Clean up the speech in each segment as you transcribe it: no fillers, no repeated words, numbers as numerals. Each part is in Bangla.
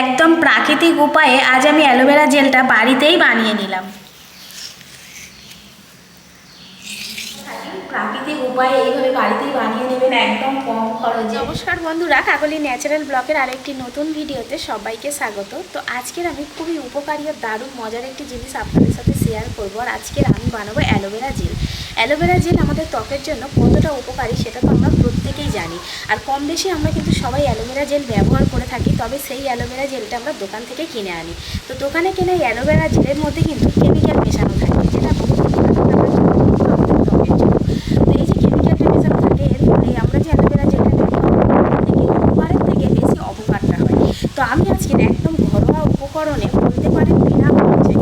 একদম প্রাকৃতিক উপায়ে আজ আমি অ্যালোভেরা জেলটা বাড়িতেই বানিয়ে নিলাম। প্রাকৃতিক উপায়ে এইভাবে বাড়িতেই বানিয়ে নেবেন একদম কম খরচে। নমস্কার বন্ধুরা, কাকলি ন্যাচারাল ব্লগের আরেকটি নতুন ভিডিওতে সবাইকে স্বাগত। তো আজকের আমি খুবই উপকারী ও দারুণ মজার একটি জিনিস আপনাদের সাথে শেয়ার করব। আর আজকের আমি বানাবো অ্যালোভেরা জেল। অ্যালোভেরা জেল আমাদের ত্বকের জন্য কতটা উপকারী সেটা তো আমরা প্রত্যেকেই জানি। আর কম বেশি আমরা কিন্তু সবাই অ্যালোভেরা জেল ব্যবহার করে থাকি, তবে সেই অ্যালোভেরা জেলটা আমরা দোকান থেকে কিনে আনি। তো দোকানে কেনা এই অ্যালোভেরা জেলের মধ্যে কিন্তু কেমিক্যাল মেশানো থাকে, যেটা তো আমি আজকে একদম ঘরোয়া উপকরণে বলতে পারেন বিনা খরচে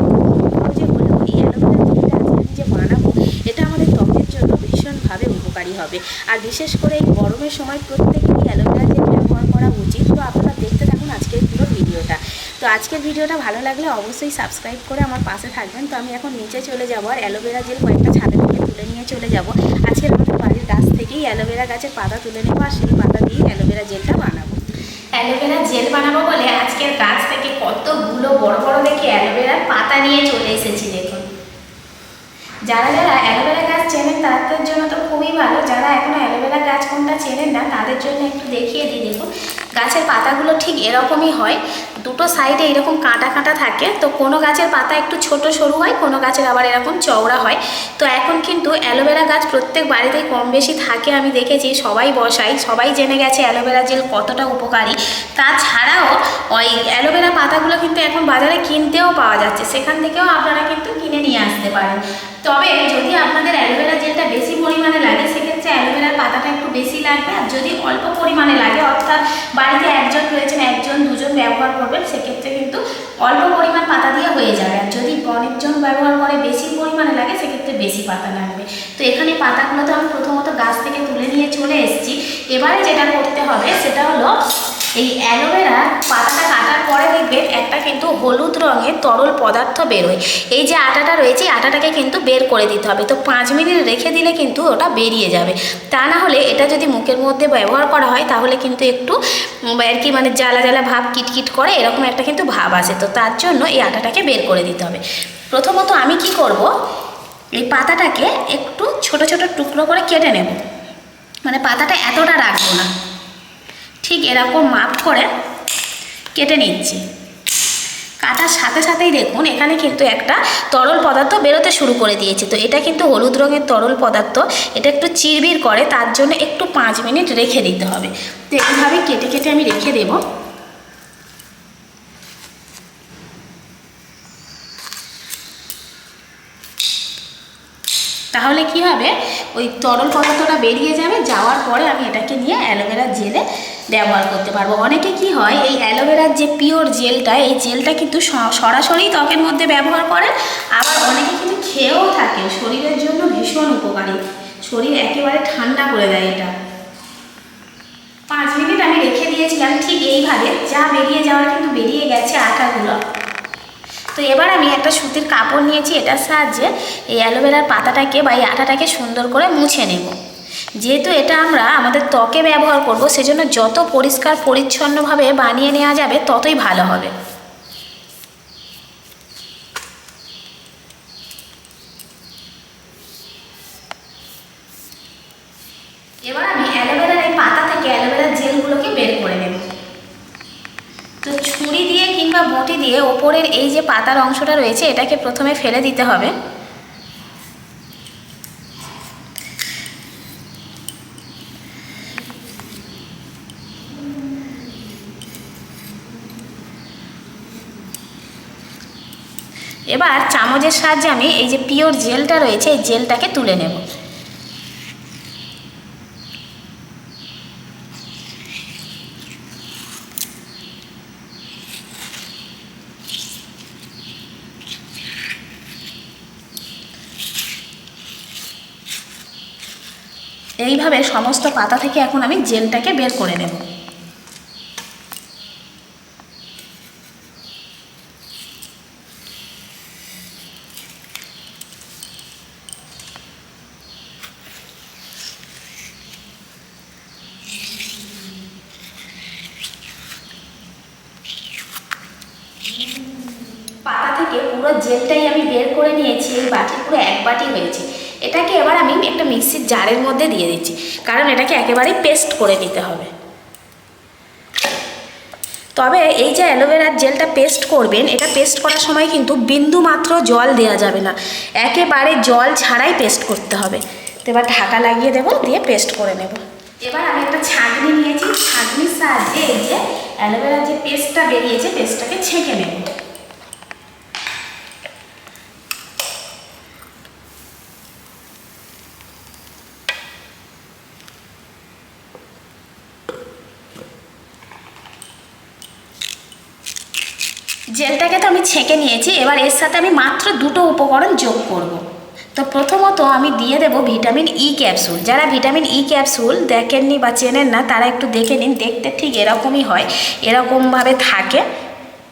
হলেও এই অ্যালোভেরা জেলটা আজকে আমি যে বানাবো এটা আমাদের ত্বকের জন্য ভীষণভাবে উপকারী হবে। আর বিশেষ করে এই গরমের সময় প্রত্যেকেরই অ্যালোভেরা জেল ব্যবহার করা উচিত। তো আপনারা দেখতে থাকুন আজকের পুরো ভিডিওটা। তো আজকের ভিডিওটা ভালো লাগলে অবশ্যই সাবস্ক্রাইব করে আমার পাশে থাকবেন। তো আমি এখন নিচে চলে যাবো আর অ্যালোভেরা জেল কয়েকটা ছাদে থেকে তুলে নিয়ে চলে যাব। আজকের আমাদের বাড়ির গাছ থেকেই অ্যালোভেরা গাছের পাতা তুলে নেবো আর সেই পাতা দিয়েই অ্যালোভেরা জেলটা বানাবো। অ্যালোভেরা জেল বানাবো বলে আজকের গাছ থেকে কতগুলো বড় বড় দেখে অ্যালোভেরার পাতা নিয়ে চলে এসেছি। দেখুন, যারা যারা অ্যালোভেরা গাছ চেনেন তাদের জন্য তো খুবই ভালো, যারা এখনো অ্যালোভেরা গাছ কোনটা চেনেন না তাদের জন্য একটু দেখিয়ে দিই। দেখুন, গাছের পাতাগুলো ঠিক এরকমই হয়, দুটো সাইডে এরকম কাঁটা কাঁটা থাকে। তো কোনো গাছের পাতা একটু ছোট সরু হয়, কোনো গাছের আবার এরকম চওড়া হয়। তো এখন কিন্তু অ্যালোভেরা গাছ প্রত্যেক বাড়িতেই কম বেশি থাকে, আমি দেখেছি সবাই বসাই, সবাই জেনে গেছে অ্যালোভেরা জেল কতটা উপকারী। তাছাড়াও ওই অ্যালোভেরা পাতাগুলো কিন্তু এখন বাজারে কিনতেও পাওয়া যাচ্ছে, সেখান থেকেও আপনারা কিন্তু কিনে নিয়ে আসতে পারেন। তবে যদি আপনাদের অ্যালোভেরা জেলটা বেশি পরিমাণে লাগে সেক্ষেত্রে অ্যালোভেরার পাতাটা একটু বেশি লাগবে। আর যদি অল্প পরিমাণে লাগে, অর্থাৎ বাড়িতে একজন রয়েছেন, একজন দুজন ব্যবহার করবেন, সেক্ষেত্রে কিন্তু অল্প পরিমাণ পাতা দিয়ে হয়ে যাবে। আর যদি অনেকজন ব্যবহার করে বেশি পরিমাণে লাগে সেক্ষেত্রে বেশি পাতা লাগবে। তো এখানে পাতাগুলো তো আমি প্রথমত গাছ থেকে তুলে নিয়ে চলে এসেছি। এবারে যেটা করতে হবে সেটা হলো এই অ্যালোভেরা পাতাটা কাটার পরে দেখবেন একটা কিন্তু হলুদ রঙের তরল পদার্থ বেরোয়। এই যে আটাটা রয়েছে এই আটাটাকে কিন্তু বের করে দিতে হবে। তো 5 মিনিট রেখে দিলে কিন্তু ওটা বেরিয়ে যাবে। তা না হলে এটা যদি মুখের মধ্যে ব্যবহার করা হয় তাহলে কিন্তু একটু আর কি মানে জ্বালা জ্বালা ভাব, কিটকিট করে এরকম একটা কিন্তু ভাব আসে। তো তার জন্য এই আটাটাকে বের করে দিতে হবে। প্রথমত আমি কি করব, এই পাতাটাকে একটু ছোট ছোট টুকরো করে কেটে নেব। মানে পাতাটা এতটা রাখবো না, ঠিক এরকম মাপ করে কেটে নিচ্ছি। কাটার সাথে সাথেই দেখুন এখানে কিন্তু একটা তরল পদার্থ বেরোতে শুরু করে দিয়েছে। তো এটা কিন্তু হলুদ রঙের তরল পদার্থ, এটা একটু চিরবির করে, তার জন্য একটু 5 মিনিট রেখে দিতে হবে। তো এইভাবে কেটে কেটে আমি রেখে দেব। তাহলে কি হবে, ওই তরল পদার্থটা বেরিয়ে যাবে, যাওয়ার পরে আমি এটাকে নিয়ে অ্যালোভেরা জেলে ব্যবহার করতে পারবো। অনেকে কি হয় এই অ্যালোভেরার যে পিওর জেলটা, এই জেলটা কিন্তু সরাসরি ত্বকের মধ্যে ব্যবহার করে, আবার অনেকে কিন্তু খেয়েও থাকে। শরীরের জন্য ভীষণ উপকারী, শরীর একেবারে ঠান্ডা করে দেয় এটা। 5 মিনিট আমি রেখে দিয়েছিলাম, ঠিক এইভাবে যা বেরিয়ে যাওয়ার কিন্তু বেরিয়ে গেছে আটাগুলো। তো এবার আমি একটা সুতির কাপড় নিয়েছি, এটার সাহায্যে এই অ্যালোভেরার পাতাটাকে বা এই আটাটাকে সুন্দর করে মুছে নেব। যেহেতু এটা আমরা আমাদের ত্বকে ব্যবহার করব, সেজন্য যত পরিষ্কার পরিচ্ছন্নভাবে বানিয়ে নেওয়া যাবে ততই ভালো হবে। এবার আমি অ্যালোভেরার এই পাতা থেকে অ্যালোভেরার জেলগুলোকে বের করে নেব। তো ছুরি দিয়ে কিংবা বটি দিয়ে ওপরের এই যে পাতার অংশটা রয়েছে এটাকে প্রথমে ফেলে দিতে হবে। এবার চামচের সাহায্যে আমি এই যে পিওর জেলটা রয়েছে এই জেলটাকে তুলে নেব। এইভাবে সমস্ত পাতা থেকে এখন আমি জেলটাকে বের করে নেব। থেকে পুরো জেলটাই আমি বের করে নিয়েছি। এই বাটি পুরো 1 বাটি হয়েছে। এটাকে এবার আমি একটা মিক্সির জারের মধ্যে দিয়ে দিচ্ছি, কারণ এটাকে একেবারেই পেস্ট করে নিতে হবে। তবে এই যে অ্যালোভেরার জেলটা পেস্ট করবেন, এটা পেস্ট করার সময় কিন্তু বিন্দু মাত্র জল দেওয়া যাবে না, একেবারে জল ছাড়াই পেস্ট করতে হবে। তো এবার ঢাকা লাগিয়ে দেবো, দিয়ে পেস্ট করে নেব। এবার আমি একটা ছাঁকনি নিয়েছি, ছাঁকনির সাহায্যে এই যে অ্যালোভেরার যে পেস্টটা বেরিয়েছে পেস্টটাকে ছেঁকে নেব। জেলটাকে তো আমি ছেঁকে নিয়েছি, এবার এর সাথে আমি মাত্র 2টো উপকরণ যোগ করব। তো প্রথমত আমি দিয়ে দেব ভিটামিন ই ক্যাপসুল। যারা ভিটামিন ই ক্যাপসুল দেখেননি বা চেনেন না তারা একটু দেখে নিন, দেখতে ঠিক এরকমই হয়, এরকমভাবে থাকে।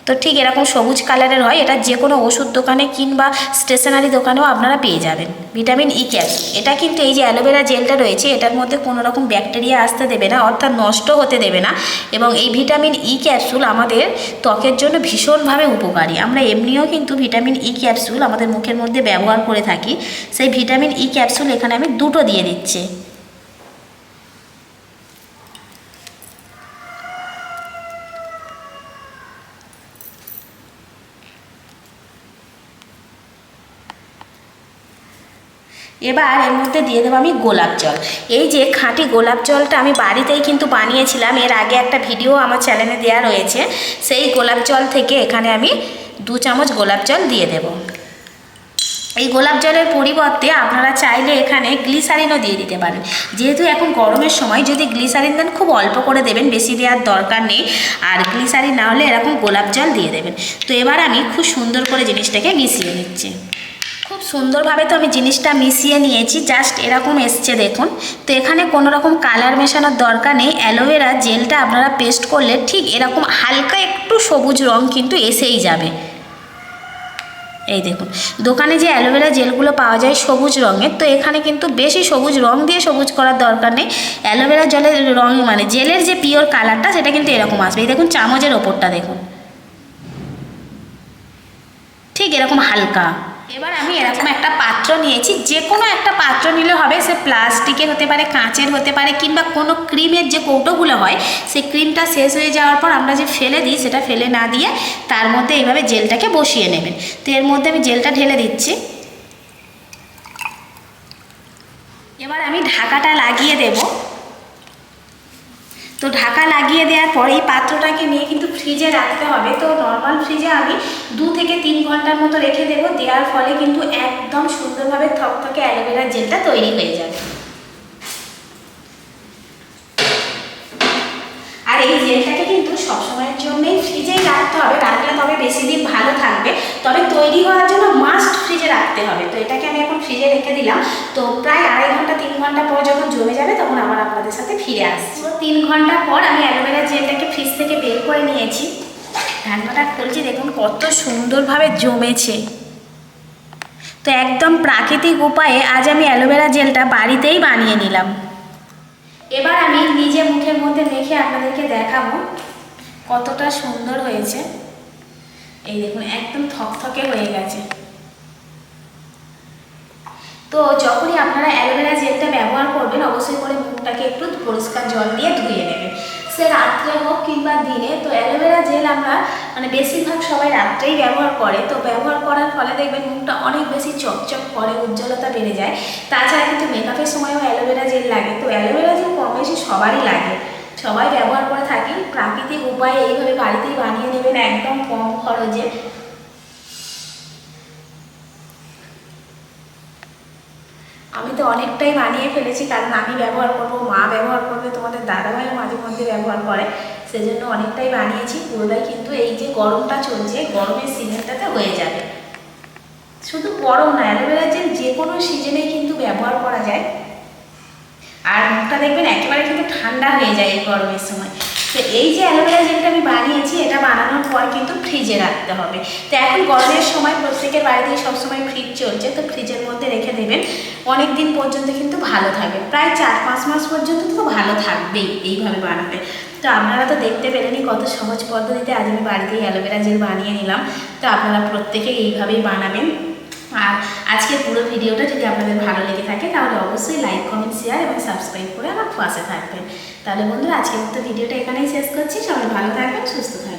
তো ঠিক এরকম সবুজ কালারের হয়, এটা যে কোনো ওষুধ দোকানে কিংবা স্টেশনারি দোকানেও আপনারা পেয়ে যাবেন ভিটামিন ই ক্যাপসুল। এটা কিন্তু এই যে অ্যালোভেরা জেলটা রয়েছে এটার মধ্যে কোনো রকম ব্যাকটেরিয়া আসতে দেবে না, অর্থাৎ নষ্ট হতে দেবে না। এবং এই ভিটামিন ই ক্যাপসুল আমাদের ত্বকের জন্য ভীষণভাবে উপকারী। আমরা এমনিও কিন্তু ভিটামিন ই ক্যাপসুল আমাদের মুখের মধ্যে ব্যবহার করে থাকি। সেই ভিটামিন ই ক্যাপসুল এখানে আমি 2টো দিয়ে দিচ্ছি। এবার এর মধ্যে দিয়ে দেবো আমি গোলাপ জল। এই যে খাঁটি গোলাপ জলটা আমি বাড়িতেই কিন্তু বানিয়েছিলাম, এর আগে একটা ভিডিও আমার চ্যানেলে দেওয়া রয়েছে। সেই গোলাপ জল থেকে এখানে আমি 2 চামচ গোলাপ জল দিয়ে দেব। এই গোলাপ জলের পরিবর্তে আপনারা চাইলে এখানে গ্লিসারিনও দিয়ে দিতে পারেন। যেহেতু এখন গরমের সময় যদি গ্লিসারিন দেন খুব অল্প করে দেবেন, বেশি দেওয়ার দরকার নেই। আর গ্লিসারিন না হলে এরকম গোলাপ জল দিয়ে দেবেন। তো এবার আমি খুব সুন্দর করে জিনিসটাকে মিশিয়ে নিচ্ছি। খুব সুন্দরভাবে তো আমি জিনিসটা মিশিয়ে নিয়েছি, জাস্ট এরকম এসছে দেখুন। তো এখানে কোনো রকম কালার মেশানোর দরকার নেই। অ্যালোভেরা জেলটা আপনারা পেস্ট করলে ঠিক এরকম হালকা একটু সবুজ রং কিন্তু এসেই যাবে। এই দেখুন, দোকানে যে অ্যালোভেরা জেলগুলো পাওয়া যায় সবুজ রঙের, তো এখানে কিন্তু বেশি সবুজ রং দিয়ে সবুজ করার দরকার নেই। অ্যালোভেরা জলের রং মানে জেলের যে পিওর কালারটা সেটা কিন্তু এরকম আসবে। এই দেখুন চামচের ওপরটা দেখুন, ঠিক এরকম হালকা। এবার আমি এরকম একটা পাত্র নিয়েছি, যে কোনো একটা পাত্র নিলে হবে, সে প্লাস্টিকের হতে পারে, কাঁচের হতে পারে, কিংবা কোনো ক্রিমের যে কৌটোগুলো হয় সেই ক্রিমটা শেষ হয়ে যাওয়ার পর আমরা যে ফেলে দিই সেটা ফেলে না দিয়ে তার মধ্যে এইভাবে জেলটাকে বসিয়ে নেবেন। তো এর মধ্যে আমি জেলটা ঢেলে দিচ্ছি। এবার আমি ঢাকাটা লাগিয়ে দেব। তো ঢাকা লাগিয়ে দেওয়ার পর এই পাত্রটাকে নিয়ে কিন্তু ফ্রিজে রাখতে হবে। তো নর্মাল ফ্রিজে আমি 2 থেকে 3 ঘন্টার মতো রেখে দেবো। দেওয়ার ফলে কিন্তু একদম সুন্দরভাবে থকথকে অ্যালোভেরা জেলটা তৈরি হয়ে যাবে। আর এই জেলটাকে কিন্তু সবসময়ের জন্যই ফ্রিজেই রাখতে হবে, রাখলে তবে বেশি দিন ভালো থাকবে। তবে তৈরি হওয়ার জন্য মাস্ট ফ্রিজে রাখতে হবে। তো এটাকে আমি এখন ফ্রিজে রেখে দিলাম। তো প্রায় 2.5 ঘন্টা 3 ঘন্টা পর যখন জমে যাবে তখন আবার আপনাদের সাথে ফিরে আসছি। 3 ঘন্টা পর আমি অ্যালোভেরা জেলটাকে ফ্রিজ থেকে বের করে নিয়েছি। ঢাকনাটা খুলছি, দেখুন কত সুন্দরভাবে জমেছে। তো একদম প্রাকৃতিক উপায়ে আজ আমি অ্যালোভেরা জেলটা বাড়িতেই বানিয়ে নিলাম। এবার আমি নিজে মুখের মধ্যে মেখে আপনাদেরকে দেখাবো কতটা সুন্দর হয়েছে। এই দেখুন একদম থকথকে হয়ে গেছে। তো যখনই আপনারা অ্যালোভেরা জেলটা ব্যবহার করবেন অবশ্যই করে মুখটাকে একটু পরিষ্কার জল দিয়ে ধুয়ে নেবেন, সে রাত্রে হোক কিংবা দিনে। তো অ্যালোভেরা জেল আমরা মানে বেশিরভাগ সবাই রাত্রেই ব্যবহার করে। তো ব্যবহার করার ফলে দেখবেন মুখটা অনেক বেশি চকচক করে, উজ্জ্বলতা বেড়ে যায়। তাছাড়া কিন্তু মেকআপের সময়ও অ্যালোভেরা জেল লাগে। তো অ্যালোভেরা জেল কম বেশি সবারই লাগে, সবাই ব্যবহার করে থাকি। প্রাকৃতিক উপায়ে এইভাবে বাড়িতেই বানিয়ে নেবেন একদম কম খরচে। আমি তো অনেকটাই বানিয়ে ফেলেছি, কারণ আমি ব্যবহার করবো, মা ব্যবহার করবে, তোমাদের দাদাভাইও মাঝে মধ্যে ব্যবহার করে, সেজন্য অনেকটাই বানিয়েছি। পুরোটাই কিন্তু এই যে গরমটা চলছে গরমের সিজনটাতে হয়ে যাবে। শুধু গরম না, অ্যালোভেরা জেল যে কোনো সিজনেই কিন্তু ব্যবহার করা যায়। আর মুখটা দেখবেন একেবারে কিন্তু ঠান্ডা হয়ে যায় এই গরমের সময়। তো এই যে অ্যালোভেরা জেলটা আমি বানিয়েছি এটা বানানোর পর কিন্তু ফ্রিজে রাখতে হবে। তো এখন গরমের সময় প্রত্যেকের বাড়িতেই সবসময় ফ্রিজ চলছে, তো ফ্রিজের মধ্যে রেখে দেবেন। অনেক দিন পর্যন্ত কিন্তু ভালো থাকবে, প্রায় 4-5 মাস পর্যন্ত তো ভালো থাকবেই এইভাবে বানাবে। তো তো আপনারা তো দেখতে পেলেনই কত সহজ পদ্ধতিতে আজ আমি বাড়িতেই অ্যালোভেরা জেল বানিয়ে নিলাম। তো আপনারা প্রত্যেকে এইভাবেই বানাবেন। আর আজকের পুরো ভিডিওটা যদি আপনাদের ভালো লেগে থাকে তাহলে অবশ্যই লাইক, কমেন্ট, শেয়ার এবং সাবস্ক্রাইব করে আমার পাশে থাকবেন। তাহলে বন্ধুরা আজকের মতো ভিডিওটা এখানেই শেষ করছি। সবাই ভালো থাকবেন, সুস্থ থাকবেন।